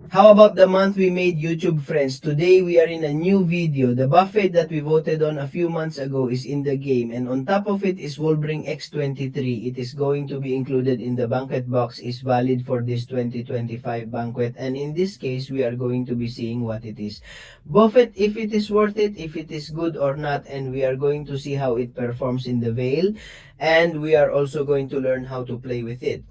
How about the month we made YouTube friends? Today we are in a new video. The buffet that we voted on a few months ago is in the game, and on top of it is Wolverine X23. It is going to be included in the banquet box, is valid for this 2025 banquet, and in this case we are going to be seeing what it is. Buffet, if it is worth it, if it is good or not, and we are going to see how it performs in the veil, and we are also going to learn how to play with it.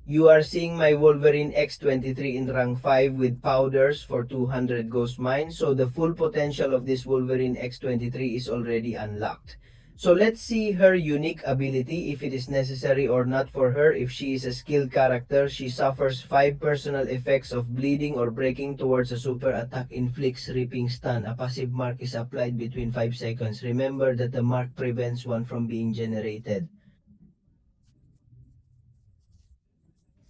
You are seeing my Wolverine X23 in rank 5 with powders for 200 ghost mines. So the full potential of this Wolverine X23 is already unlocked. So let's see her unique ability, if it is necessary or not for her. If she is a skilled character, she suffers 5 personal effects of bleeding or breaking towards a super attack, inflicts ripping stun. A passive mark is applied between 5 seconds. Remember that the mark prevents one from being generated.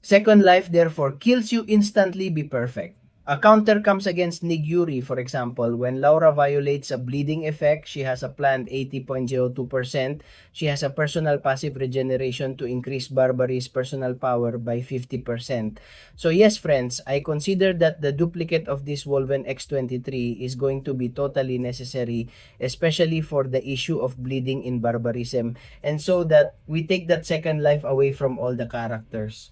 Second life therefore kills you instantly, be perfect. A counter comes against Niguri, for example. When Laura violates a bleeding effect, she has a planned 80.02%. She has a personal passive regeneration to increase Barbary's personal power by 50%. So yes, friends, I consider that the duplicate of this Wolven X23 is going to be totally necessary, especially for the issue of bleeding in barbarism, and so that we take that second life away from all the characters.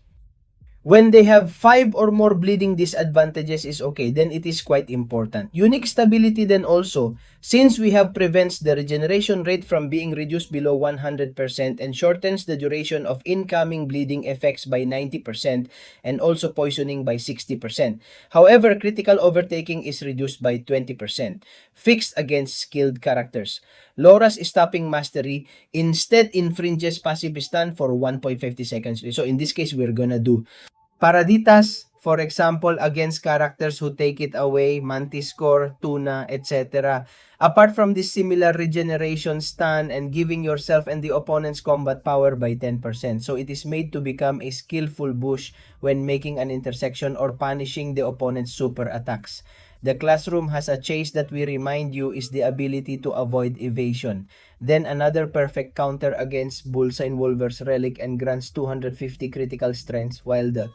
When they have 5 or more bleeding disadvantages is okay, then it is quite important. Unique stability then also, since we have prevents the regeneration rate from being reduced below 100% and shortens the duration of incoming bleeding effects by 90% and also poisoning by 60%. However, critical overtaking is reduced by 20%, fixed against skilled characters. Laura's stopping mastery instead infringes passive stun for 1.50 seconds. So in this case, we're gonna do Paraditas, for example, against characters who take it away, Manticore, Tuna, etc. Apart from this similar regeneration stun and giving yourself and the opponent's combat power by 10%. So it is made to become a skillful bush when making an intersection or punishing the opponent's super attacks. The classroom has a chase that we remind you is the ability to avoid evasion. Then another perfect counter against Bullseye Wolver's Relic and grants 250 critical strengths, while the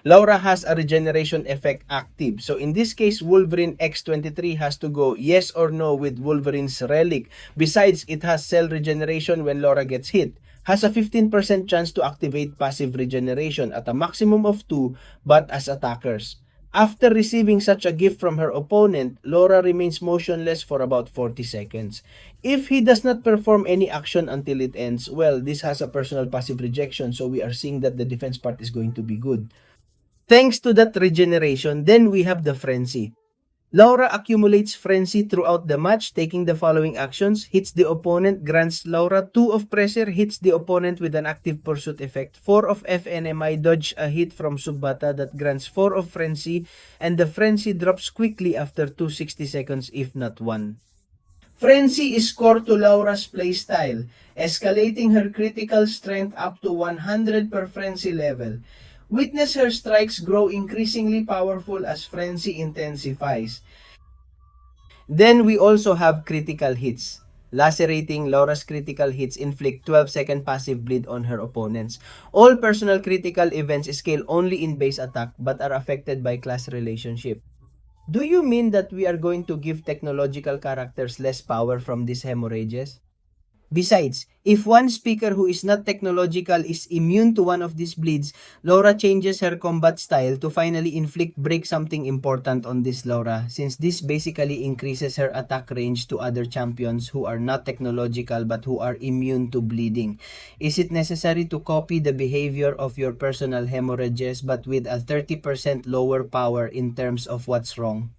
Laura has a regeneration effect active. So in this case, Wolverine X23 has to go yes or no with Wolverine's Relic. Besides, it has cell regeneration when Laura gets hit. Has a 15% chance to activate passive regeneration at a maximum of 2, but as attackers. After receiving such a gift from her opponent, Laura remains motionless for about 40 seconds. If he does not perform any action until it ends, well, this has a personal passive rejection, so we are seeing that the defense part is going to be good. Thanks to that regeneration, then we have the Frenzy. Laura accumulates Frenzy throughout the match, taking the following actions: hits the opponent, grants Laura 2 of pressure, hits the opponent with an active pursuit effect, 4 of FNMI, dodge a hit from Subata that grants 4 of Frenzy, and the Frenzy drops quickly after 260 seconds if not 1. Frenzy is core to Laura's playstyle, escalating her critical strength up to 100 per Frenzy level. Witness her strikes grow increasingly powerful as Frenzy intensifies. Then we also have critical hits. Lacerating Laura's critical hits inflict 12-second passive bleed on her opponents. All personal critical events scale only in base attack but are affected by class relationship. Do you mean that we are going to give technological characters less power from these hemorrhages? Besides, if one speaker who is not technological is immune to one of these bleeds, Laura changes her combat style to finally break something important on this Laura, since this basically increases her attack range to other champions who are not technological but who are immune to bleeding. Is it necessary to copy the behavior of your personal hemorrhages but with a 30% lower power in terms of what's wrong?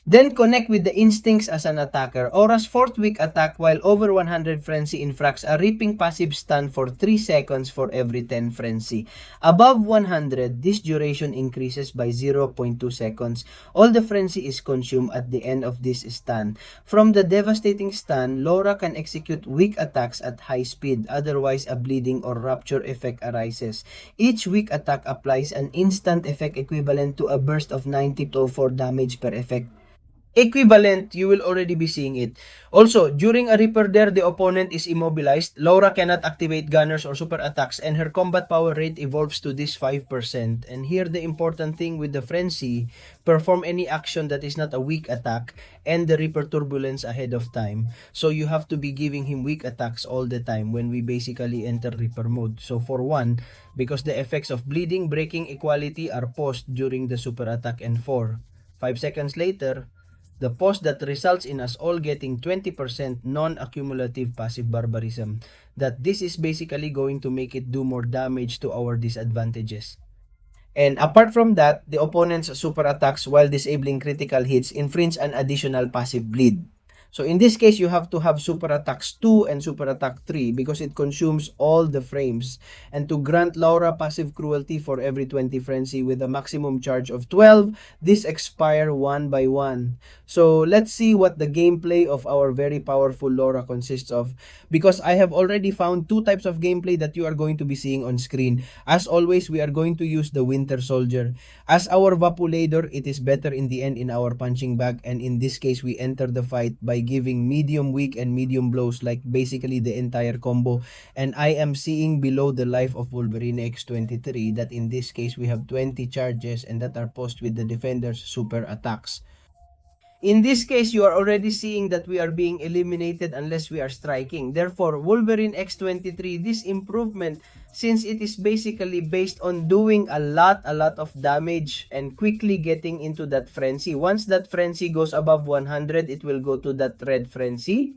Then connect with the instincts as an attacker. Aura's 4th weak attack while over 100 frenzy infracts a ripping passive stun for 3 seconds for every 10 frenzy. Above 100, this duration increases by 0.2 seconds. All the frenzy is consumed at the end of this stun. From the devastating stun, Laura can execute weak attacks at high speed, otherwise a bleeding or rupture effect arises. Each weak attack applies an instant effect equivalent to a burst of 90 to 4 damage per effect. equivalent, you will already be seeing it. Also, during a Reaper there, the opponent is immobilized. Laura cannot activate gunners or super attacks, and her combat power rate evolves to this 5%. And here, the important thing with the Frenzy, perform any action that is not a weak attack, and the Reaper Turbulence ahead of time. So you have to be giving him weak attacks all the time when we basically enter Reaper mode. So for one, because the effects of bleeding, breaking, equality are paused during the super attack, and 5 seconds later, the pause that results in us all getting 20% non-accumulative passive barbarism, that this is basically going to make it do more damage to our disadvantages. And apart from that, the opponent's super attacks while disabling critical hits infringe an additional passive bleed. So in this case, you have to have super attacks 2 and super attack 3 because it consumes all the frames. And to grant Laura passive cruelty for every 20 frenzy with a maximum charge of 12, this expire one by one. So let's see what the gameplay of our very powerful Laura consists of, because I have already found two types of gameplay that you are going to be seeing on screen. As always, we are going to use the Winter Soldier. As our Vapulador, it is better in the end in our punching bag, and in this case, we enter the fight by giving medium weak and medium blows, like basically the entire combo. And I am seeing below the life of Wolverine X23 that in this case, we have 20 charges and that are posed with the defender's super attacks. In this case, you are already seeing that we are being eliminated unless we are striking. Therefore, Wolverine X23, this improvement, since it is basically based on doing a lot of damage and quickly getting into that frenzy. Once that frenzy goes above 100, it will go to that red frenzy.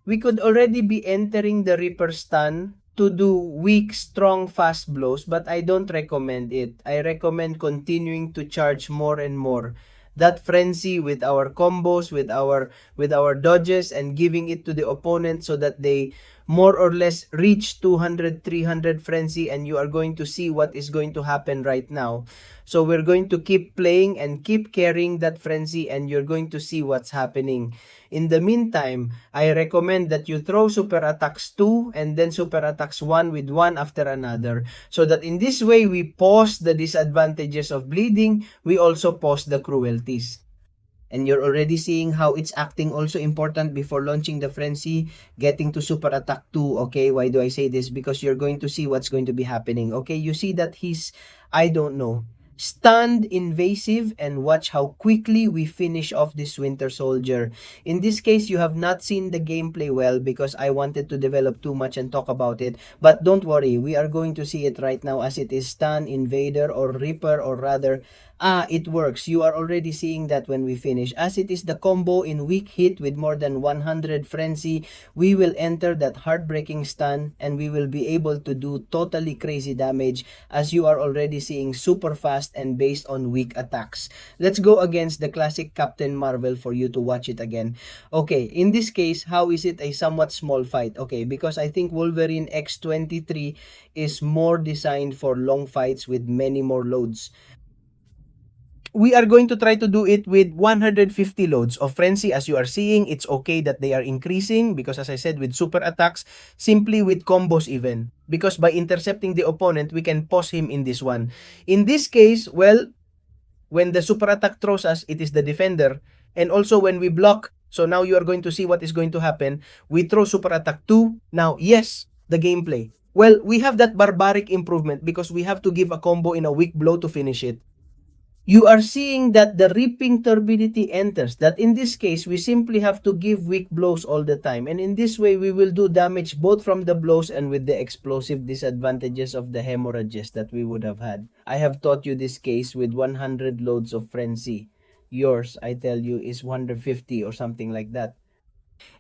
We could already be entering the Reaper stun to do weak, strong, fast blows, but I don't recommend it. I recommend continuing to charge more and more that frenzy with our combos, with our dodges, and giving it to the opponent so that they more or less reach 200, 300 frenzy, and you are going to see what is going to happen right now. So we're going to keep playing and keep carrying that frenzy, and you're going to see what's happening. In the meantime, I recommend that you throw super attacks 2 and then super attacks 1 with one after another, so that in this way we pause the disadvantages of bleeding, we also pause the cruelties. And you're already seeing how it's acting also important before launching the frenzy, getting to super attack 2. Okay, why do I say this? Because you're going to see what's going to be happening. Okay, you see that he's, I don't know, stunned, invasive, and watch how quickly we finish off this Winter Soldier. In this case, you have not seen the gameplay well because I wanted to develop too much and talk about it. But don't worry, we are going to see it right now as it is stun, invader, or reaper, or rather, it works. You are already seeing that when we finish. As it is the combo in weak hit with more than 100 frenzy, we will enter that heartbreaking stun and we will be able to do totally crazy damage, as you are already seeing super fast and based on weak attacks. Let's go against the classic Captain Marvel for you to watch it again. Okay, in this case, how is it a somewhat small fight? Okay, because I think Wolverine X23 is more designed for long fights with many more loads. We are going to try to do it with 150 loads of frenzy. As you are seeing, it's okay that they are increasing because, as I said, with super attacks, simply with combos even, because by intercepting the opponent, we can pause him in this one. In this case, well, when the super attack throws us, it is the defender, and also when we block. So now you are going to see what is going to happen. We throw super attack 2. Now, yes, the gameplay. Well, we have that barbaric improvement because we have to give a combo in a weak blow to finish it. You are seeing that the reaping turbidity enters, that in this case, we simply have to give weak blows all the time. And in this way, we will do damage both from the blows and with the explosive disadvantages of the hemorrhages that we would have had. I have taught you this case with 100 loads of frenzy. Yours, I tell you, is 150 or something like that.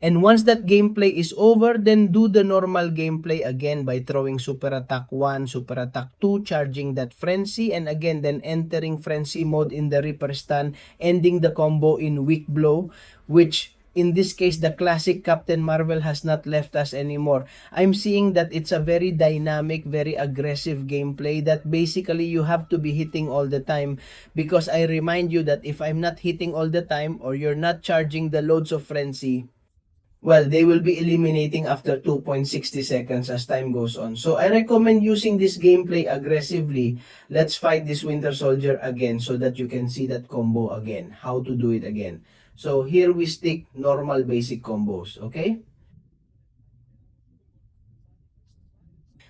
And once that gameplay is over, then do the normal gameplay again by throwing super attack 1, super attack 2, charging that frenzy, and again then entering frenzy mode in the Reaper stun, ending the combo in weak blow, which in this case the classic Captain Marvel has not left us anymore. I'm seeing that it's a very dynamic, very aggressive gameplay that basically you have to be hitting all the time, because I remind you that if I'm not hitting all the time or you're not charging the loads of frenzy, well, they will be eliminating after 2.60 seconds as time goes on. So I recommend using this gameplay aggressively. Let's fight this Winter Soldier again so that you can see that combo again, how to do it again. So here we stick normal basic combos, okay?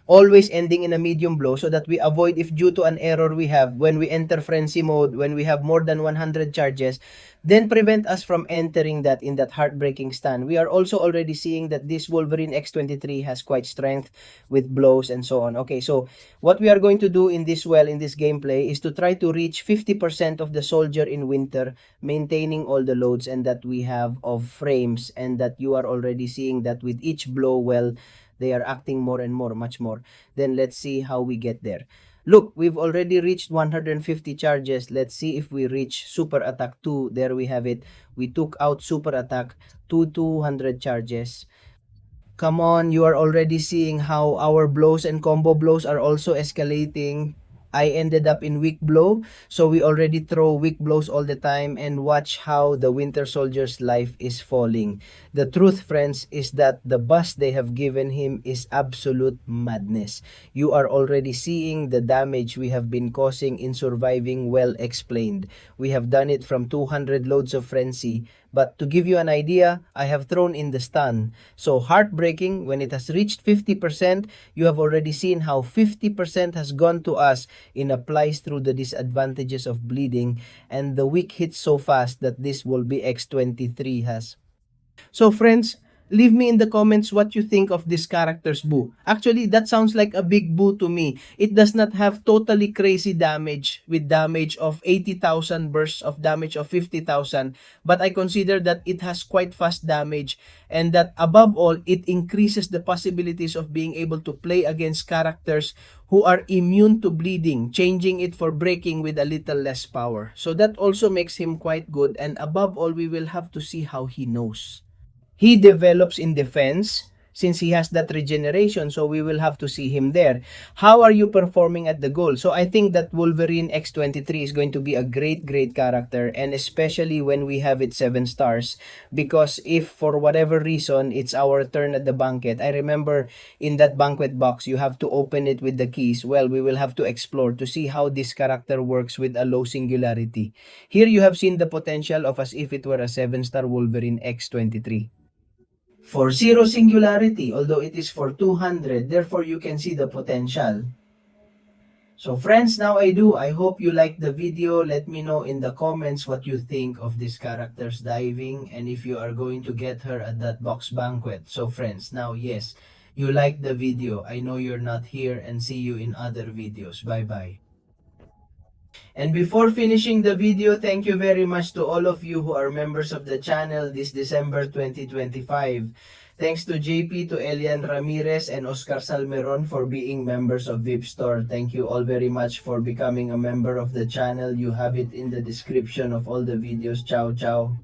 Always ending in a medium blow so that we avoid, if due to an error we have when we enter frenzy mode, when we have more than 100 charges, then prevent us from entering that in that heartbreaking stun. We are also already seeing that this Wolverine X23 has quite strength with blows and so on. Okay, so what we are going to do in this gameplay is to try to reach 50% of the soldier in winter, maintaining all the loads and that we have of frames, and that you are already seeing that with each blow, well, they are acting more and more, much more. Then let's see how we get there. Look, we've already reached 150 charges. Let's see if we reach super attack 2. There we have it. We took out super attack to 200 charges. Come on, you are already seeing how our blows and combo blows are also escalating. I ended up in weak blow, so we already throw weak blows all the time, and watch how the Winter Soldier's life is falling. The truth, friends, is that the bust they have given him is absolute madness. You are already seeing the damage we have been causing in surviving, well explained. We have done it from 200 loads of frenzy. But to give you an idea, I have thrown in the stun. So heartbreaking, when it has reached 50%, you have already seen how 50% has gone to us in applies through the disadvantages of bleeding, and the weak hits so fast that this will be X23 has. So friends, leave me in the comments what you think of this character's boo. Actually, that sounds like a big boo to me. It does not have totally crazy damage with damage of 80,000 bursts of damage of 50,000, but I consider that it has quite fast damage, and that above all, it increases the possibilities of being able to play against characters who are immune to bleeding, changing it for breaking with a little less power. So that also makes him quite good, and above all, we will have to see how he knows. He develops in defense since he has that regeneration, so we will have to see him there. How are you performing at the goal? So I think that Wolverine X23 is going to be a great character, and especially when we have it 7 stars, because if for whatever reason it's our turn at the banquet, I remember in that banquet box you have to open it with the keys. Well, we will have to explore to see how this character works with a low singularity. Here you have seen the potential of as if it were a 7-star Wolverine X23. For 0 singularity, although it is for 200, therefore you can see the potential. So friends, now I hope you liked the video. Let me know in the comments what you think of this character's diving, and if you are going to get her at that box banquet. So friends, now yes, you liked the video. I know you're not here, and see you in other videos. Bye bye. And before finishing the video, thank you very much to all of you who are members of the channel this December 2025. Thanks to JP, to Elian Ramirez, and Oscar Salmeron for being members of VIP Store. Thank you all very much for becoming a member of the channel. You have it in the description of all the videos. Ciao, ciao.